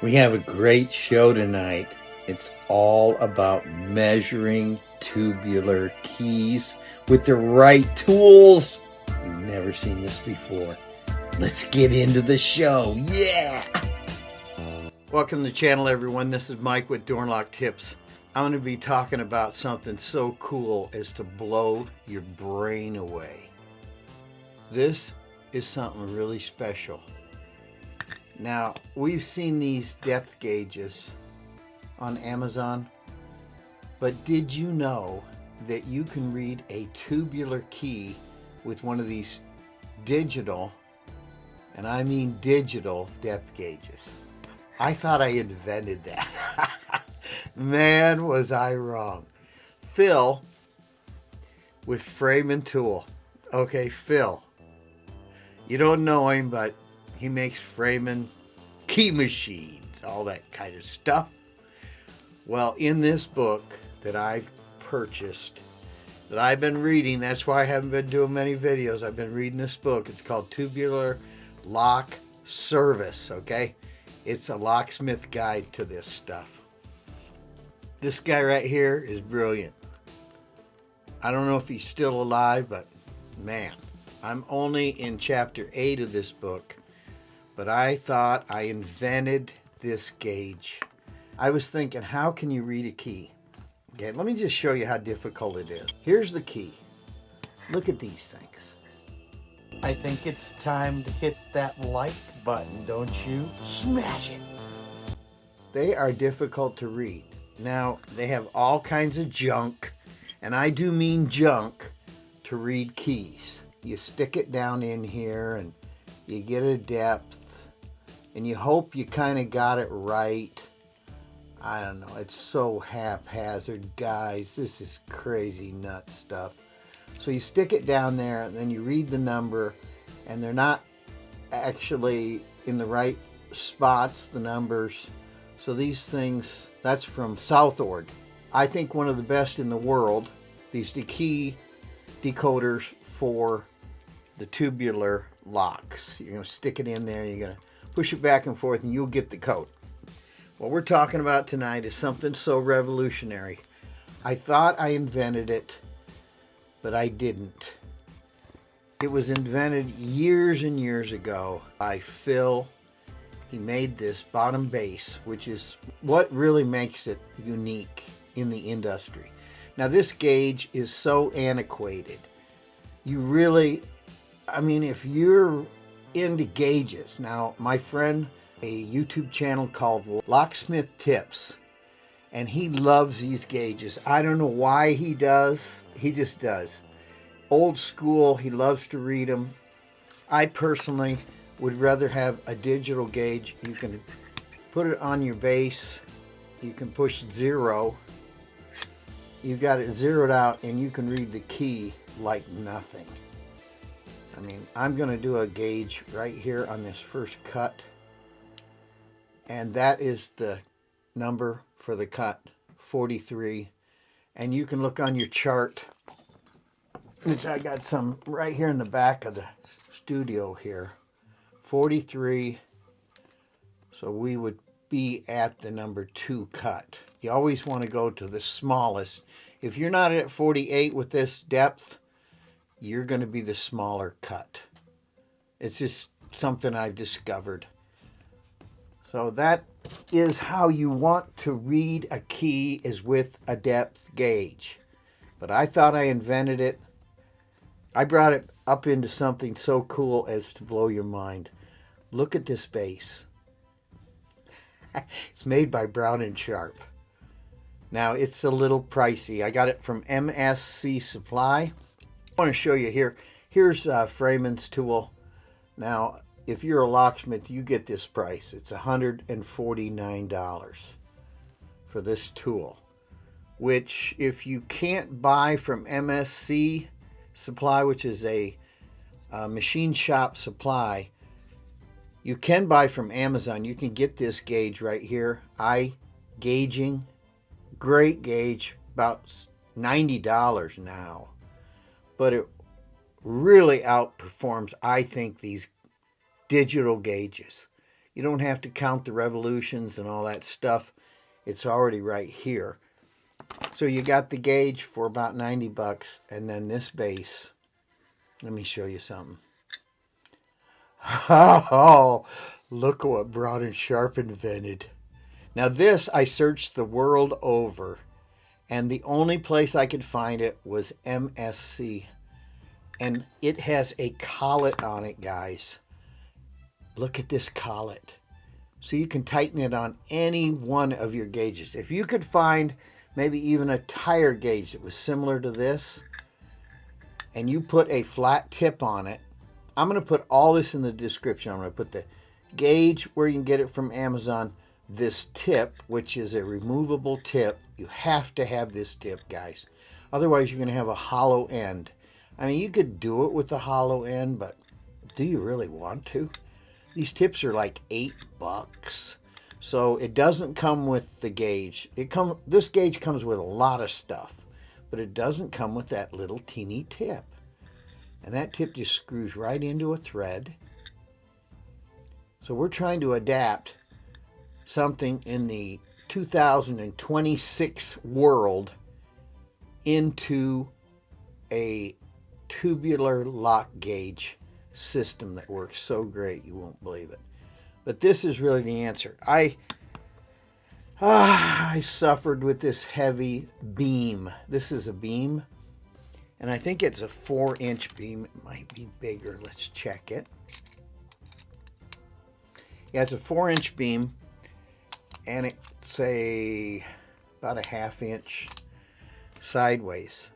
We have a great show tonight. It's all about measuring tubular keys with the right tools. You've never seen this before. Let's get into the show. Yeah! Welcome to the channel, everyone. This is Mike with Door Lock Tips. I'm going to be talking about something so cool as to blow your brain away. This is something really special. Now, we've seen these depth gauges on Amazon, but did you know that you can read a tubular key with one of these digital, and I mean digital, depth gauges? I thought I invented that. Man, was I wrong. Phil with Frame and Tool. Okay, Phil. You don't know him, but he makes framing key machines, all that kind of stuff. Well, in this book that I've purchased, that I've been reading, that's why I haven't been doing many videos. I've been reading this book. It's called Tubular Lock Service, okay? It's a locksmith guide to this stuff. This guy right here is brilliant. I don't know if he's still alive, but man, I'm only in chapter 8 of this book. But I thought I invented this gauge. I was thinking, how can you read a key? Okay, let me just show you how difficult it is. Here's the key. Look at these things. I think it's time to hit that like button, don't you? Smash it. They are difficult to read. Now, they have all kinds of junk, and I do mean junk, to read keys. You stick it down in here, and you get a depth. And you hope you kind of got it right. I don't know. It's so haphazard, guys. This is crazy nut stuff. So you stick it down there, and then you read the number, and they're not actually in the right spots, the numbers. So these things, that's from Southord. I think one of the best in the world, these key decoders for the tubular locks. You're going to stick it in there, you're going to push it back and forth, and you'll get the code. What we're talking about tonight is something so revolutionary. I thought I invented it, but I didn't. It was invented years and years ago by Phil. He made this bottom base, which is what really makes it unique in the industry. Now, this gauge is so antiquated. You really, I mean, if you're into gauges. Now, my friend, a YouTube channel called Locksmith Tips, and he loves these gauges. I don't know why he does. He just does. Old school, he loves to read them. I personally would rather have a digital gauge. You can put it on your base. You can push 0. You've got it zeroed out, and you can read the key like nothing. I mean, I'm going to do a gauge right here on this first cut. And that is the number for the cut, 43. And you can look on your chart, which I got some right here in the back of the studio here. 43. So we would be at the number 2 cut. You always want to go to the smallest. If you're not at 48 with this depth, you're going to be the smaller cut. It's just something I've discovered. So that is how you want to read a key, is with a depth gauge. But I thought I invented it. I brought it up into something so cool as to blow your mind. Look at this base. It's made by Brown and Sharpe. Now, it's a little pricey. I got it from MSC Supply. I want to show you here. Here's Freeman's tool. Now, if you're a locksmith, you get this price. It's $149 for this tool, which if you can't buy from MSC Supply, which is a machine shop supply, you can buy from Amazon. You can get this gauge right here, iGaging. Great gauge, about $90 now. But it really outperforms, I think, these digital gauges. You don't have to count the revolutions and all that stuff. It's already right here. So you got the gauge for about 90 bucks, and then this base. Let me show you something. Oh, look what Broad and Sharpe invented. Now this, I searched the world over, and the only place I could find it was MSC. And it has a collet on it, guys. Look at this collet. So you can tighten it on any one of your gauges. If you could find maybe even a tire gauge that was similar to this, and you put a flat tip on it, I'm going to put all this in the description. I'm going to put the gauge where you can get it from Amazon, this tip, which is a removable tip. You have to have this tip, guys. Otherwise, you're going to have a hollow end. I mean, you could do it with the hollow end, but do you really want to? These tips are like $8. So it doesn't come with the gauge. This gauge comes with a lot of stuff, but it doesn't come with that little teeny tip. And that tip just screws right into a thread. So we're trying to adapt something in the 2026 world into a tubular lock gauge system that works so great you won't believe it. But this is really the answer. I suffered with this heavy beam. This is a beam, and I think it's a 4-inch beam. It might be bigger. Let's check it. Yeah, it's a 4-inch beam, and it's about a 1/2 inch sideways.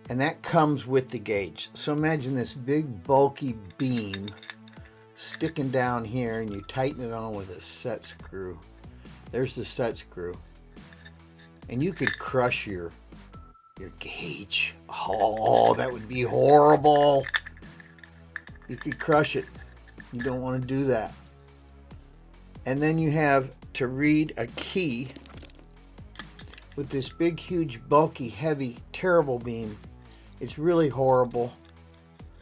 And that comes with the gauge. So imagine this big bulky beam sticking down here, and you tighten it on with a set screw. There's the set screw. And you could crush your gauge. Oh, that would be horrible. You could crush it. You don't want to do that. And then you have to read a key with this big, huge, bulky, heavy, terrible beam. It's really horrible.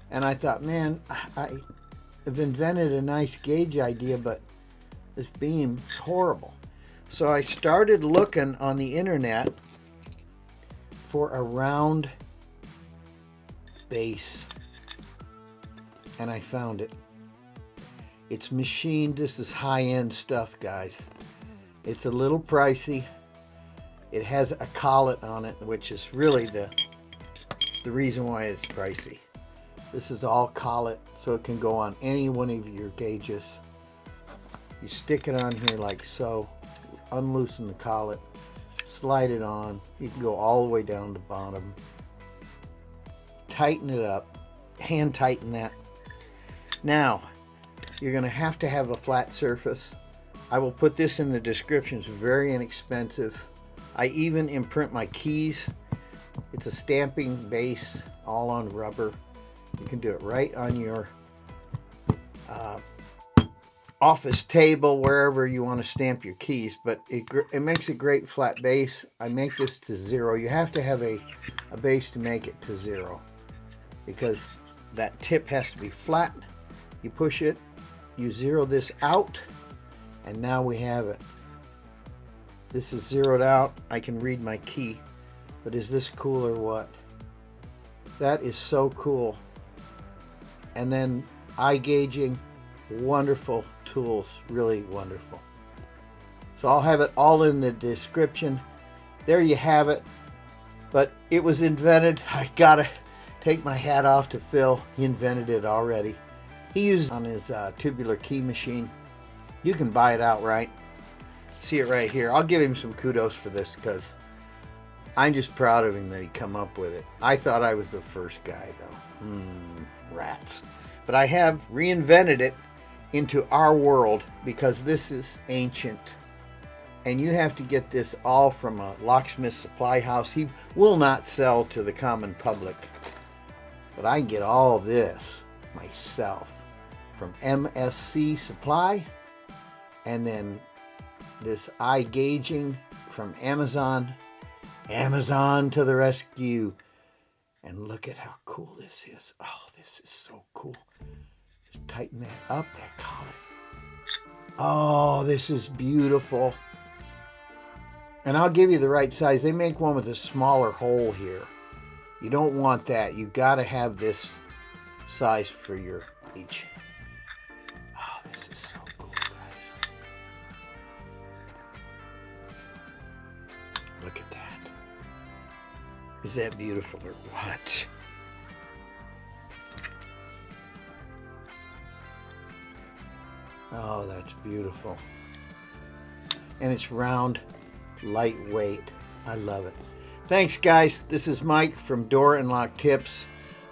And I thought, man, I've invented a nice gauge idea, but this beam is horrible. So I started looking on the internet for a round base, and I found it. It's machined. This is high-end stuff, guys. It's a little pricey. It has a collet on it, which is really the reason why it's pricey. This is all collet, so it can go on any one of your gauges. You stick it on here like so, unloosen the collet, slide it on. You can go all the way down to the bottom. Tighten it up, hand tighten that. Now, you're going to have a flat surface. I will put this in the description. It's very inexpensive. I even imprint my keys. It's a stamping base, all on rubber. You can do it right on your office table, wherever you want to stamp your keys, but it makes a great flat base. I make this to 0. You have to have a base to make it to 0, because that tip has to be flat. You push it, you zero this out, and now we have it. This is zeroed out. I can read my key. But is this cool or what? That is so cool. And then iGaging, wonderful tools, really wonderful. So I'll have it all in the description. There you have it. But it was invented. I gotta take my hat off to Phil. He invented it already. He used it on his tubular key machine. You can buy it outright. See it right here. I'll give him some kudos for this, because I'm just proud of him that he come up with it. I thought I was the first guy, though. Rats. But I have reinvented it into our world, because this is ancient. And you have to get this all from a locksmith supply house. He will not sell to the common public. But I can get all this myself from MSC Supply. And then this iGaging from Amazon. Amazon to the rescue. And look at how cool this is. Oh, this is so cool. Just tighten that up, that collet. Oh, this is beautiful. And I'll give you the right size. They make one with a smaller hole here. You don't want that. You've got to have this size for your gauge. Oh, this is so cool, guys. Look at that. Is that beautiful or what? Oh, that's beautiful. And it's round, lightweight. I love it. Thanks, guys. This is Mike from Door and Lock Tips.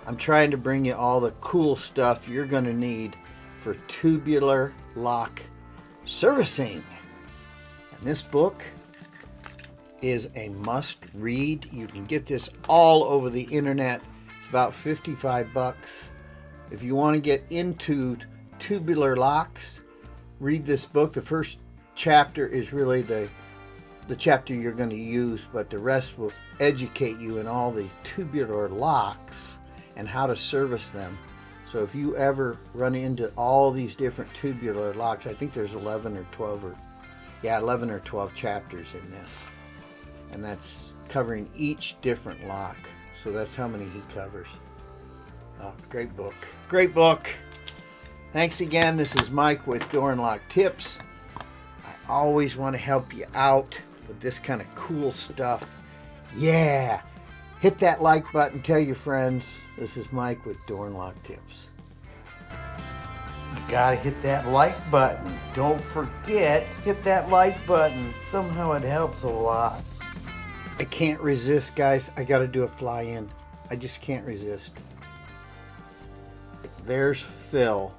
I'm trying to bring you all the cool stuff you're going to need for tubular lock servicing. And this book is a must read. You can get this all over the internet. It's about 55 bucks. If you want to get into tubular locks, read this book. The first chapter is really the chapter you're going to use, but the rest will educate you in all the tubular locks and how to service them. So if you ever run into all these different tubular locks, I think there's 11 or 12 chapters in this. And that's covering each different lock. So that's how many he covers. Oh, great book. Great book. Thanks again. This is Mike with Door and Lock Tips. I always want to help you out with this kind of cool stuff. Yeah. Hit that like button. Tell your friends. This is Mike with Door and Lock Tips. You gotta hit that like button. Don't forget, hit that like button. Somehow it helps a lot. I can't resist, guys. I gotta do a fly in. I just can't resist. There's Phil.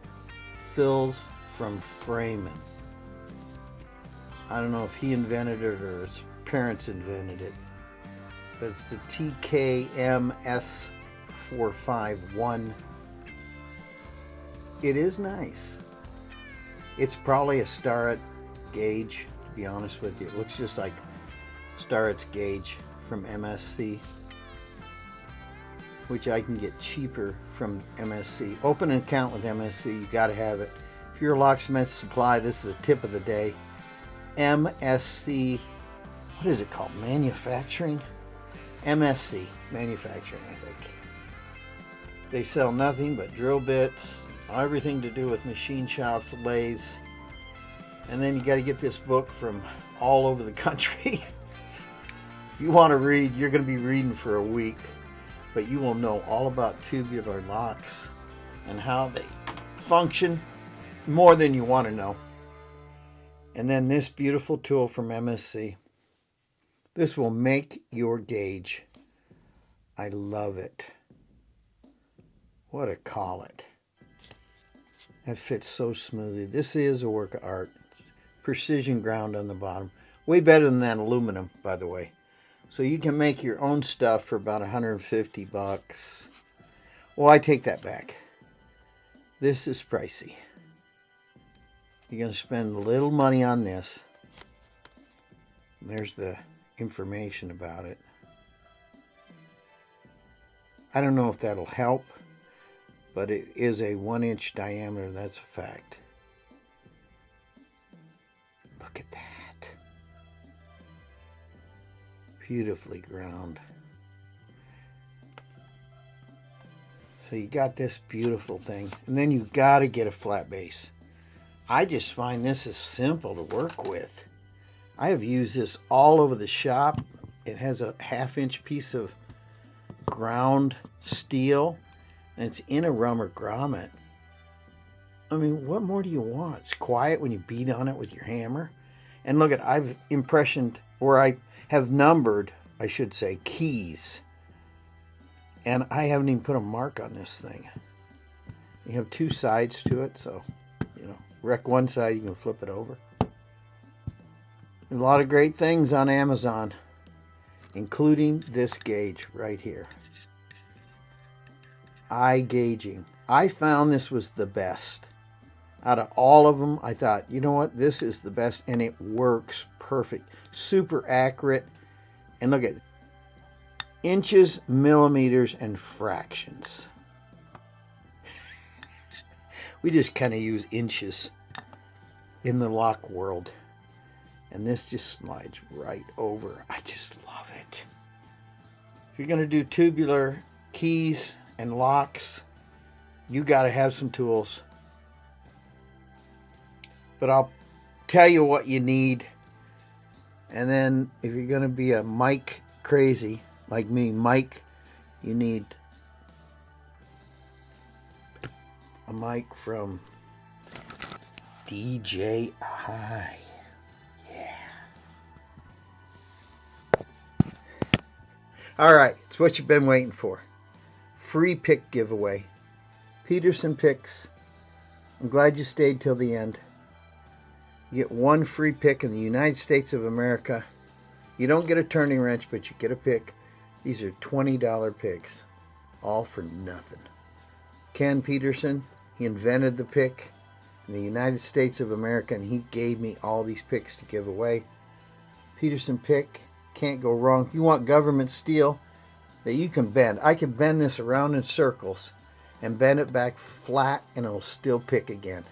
Phil's from Freeman. I don't know if he invented it or his parents invented it, but it's the TKMS451. It is nice. It's probably a Starrett gauge, to be honest with you. It looks just like Starrett's gauge from MSC, which I can get cheaper from MSC. Open an account with MSC, you gotta have it. If you're a Locksmith Supply, this is a tip of the day. MSC, what is it called? Manufacturing? MSC, Manufacturing, I think. They sell nothing but drill bits, everything to do with machine shops, lathes. And then you got to get this book from all over the country. If you want to read, you're going to be reading for a week, but you will know all about tubular locks and how they function, more than you want to know. And then this beautiful tool from MSC. This will make your gauge. I love it. What a collet. That fits so smoothly. This is a work of art. Precision ground on the bottom. Way better than that aluminum, by the way. So you can make your own stuff for about 150 bucks. Well, I take that back. This is pricey. You're going to spend a little money on this. There's the information about it. I don't know if that'll help, but it is a 1-inch diameter. That's a fact. Look at that. Beautifully ground. So you got this beautiful thing, and then you got to get a flat base. I just find this is simple to work with. I have used this all over the shop. It has a 1/2-inch piece of ground steel, and it's in a rubber grommet. I mean, what more do you want? It's quiet when you beat on it with your hammer. And look at, I've impressioned, or I have numbered, I should say, keys. And I haven't even put a mark on this thing. You have 2 sides to it, so, you know, wreck one side, you can flip it over. There's a lot of great things on Amazon, including this gauge right here. iGaging. I found this was the best. Out of all of them, I thought, you know what, this is the best, and it works perfect. Super accurate. And look at, Inches, millimeters, and fractions. We just kind of use inches in the lock world. And this just slides right over. I just love it. If you're going to do tubular keys and locks, you got to have some tools. But I'll tell you what you need. And then if you're going to be a mic crazy, like me, mic, you need a mic from DJI. Yeah. All right, it's what you've been waiting for. Free pick giveaway. Peterson picks. I'm glad you stayed till the end. You get one free pick in the United States of America. You don't get a turning wrench, but you get a pick. These are $20 picks, all for nothing. Ken Peterson, he invented the pick in the United States of America, and he gave me all these picks to give away. Peterson pick, can't go wrong. If you want government steel that you can bend, I can bend this around in circles and bend it back flat, and it'll still pick again.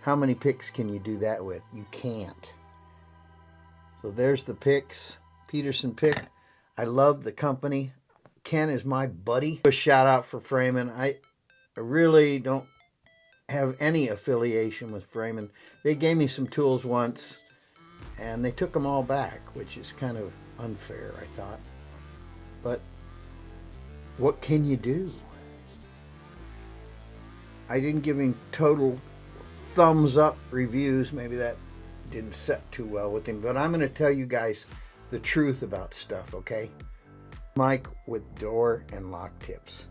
How many picks can you do that with? You can't. So there's the picks. Peterson pick. I love the company. Ken is my buddy. A shout out for Freeman. I really don't have any affiliation with Freeman. They gave me some tools once and they took them all back, which is kind of unfair, I thought. But what can you do? I didn't give him total thumbs up reviews. Maybe that didn't set too well with him, but I'm going to tell you guys the truth about stuff, okay? Mic with door and lock tips.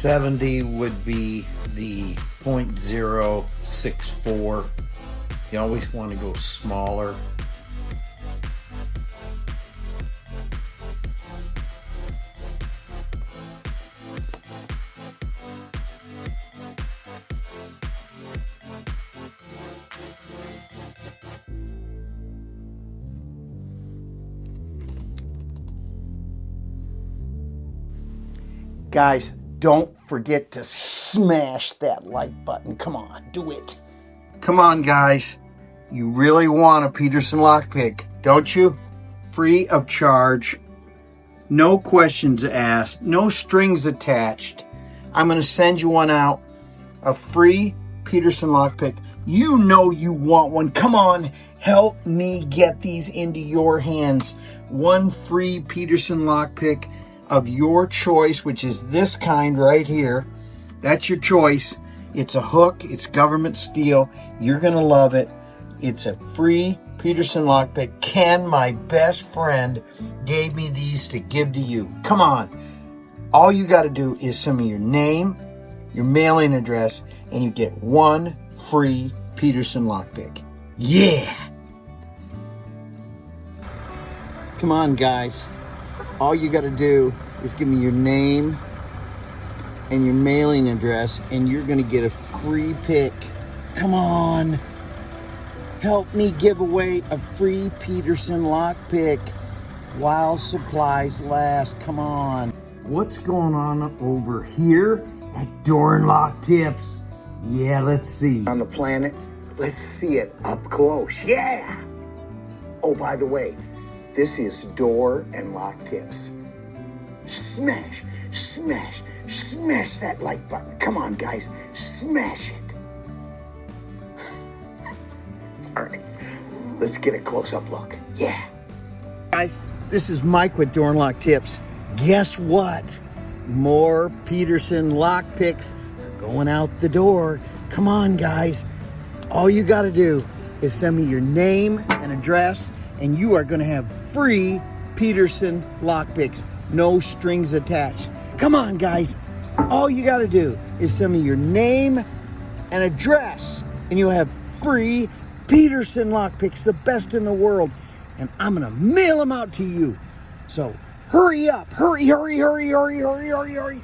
.70 would be the .064. You always want to go smaller. Guys, don't forget to smash that like button. Come on, do it. Come on, guys. You really want a Peterson lockpick, don't you? Free of charge. No questions asked. No strings attached. I'm going to send you one out. A free Peterson lockpick. You know you want one. Come on, Help me get these into your hands. One free Peterson lockpick of your choice, which is this kind right here. That's your choice. It's a hook. It's government steel. You're going to love it. It's a free Peterson lockpick. Ken, my best friend, gave me these to give to you. Come on. All you got to do is send me your name, your mailing address, and you get one free Peterson lockpick. Yeah! Come on, guys. All you got to do is give me your name and your mailing address, and you're going to get a free pick. Come on. Help me give away a free Peterson lockpick while supplies last. Come on. What's going on over here at Door and Lock Tips? Yeah, let's see. On the planet, let's see it up close. Yeah! Oh, by the way, this is Door and Lock Tips. Smash, smash, smash that like button. Come on, guys, smash it. All right, let's get a close-up look. Yeah. Guys, this is Mike with Door and Lock Tips. Guess what? More Peterson lock picks are going out the door. Come on, guys. All you got to do is send me your name and address, and you are going to have free Peterson lock picks. No strings attached. Come on, guys. All you got to do is send me your name and address, and you'll have free Peterson lock picks, the best in the world. And I'm going to mail them out to you. So hurry up. Hurry, hurry, hurry, hurry, hurry, hurry, hurry.